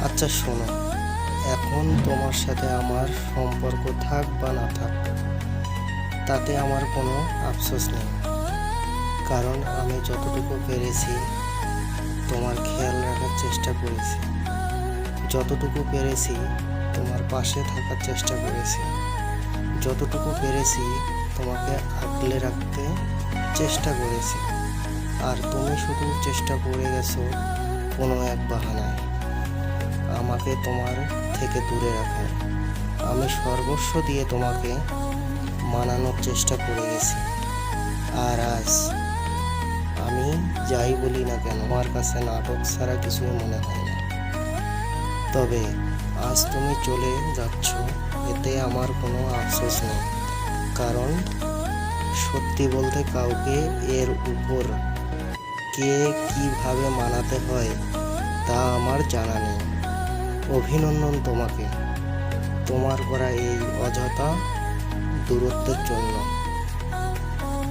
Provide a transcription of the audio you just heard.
আচ্ছা শোনো, এখন তোমার সাথে আমার সম্পর্ক থাক বা না থাক, তাতে আমার কোনো আফসোস নেই। কারণ আমি যতটুকু পেরেছি তোমার খেয়াল রাখার চেষ্টা করেছি, যতটুকু পেরেছি তোমার পাশে থাকার চেষ্টা করেছি, যতটুকু পেরেছি তোমাকে আগলে রাখতে চেষ্টা করেছি। আর তুমি শুধু চেষ্টা করে গেছো কোনো এক বাহানায় আমাকে তোমার থেকে দূরে রাখার। আমি সর্বস্ব দিয়ে তোমাকে মানানোর চেষ্টা করে গেছি, আর আজ আমি যাই বলি না কেন আমার কাছে নাটক ছাড়া কিছুই মনে হয় না। তবে আজ তুমি চলে যাচ্ছ, এতে আমার কোনো আফসোস নেই। কারণ সত্যি বলতে কাউকে এর উপর কে কিভাবে মানাতে হয় তা আমার জানা নেই। অভিনন্দন তোমাকে তোমার করা এই অযথা দূরত্বের জন্য।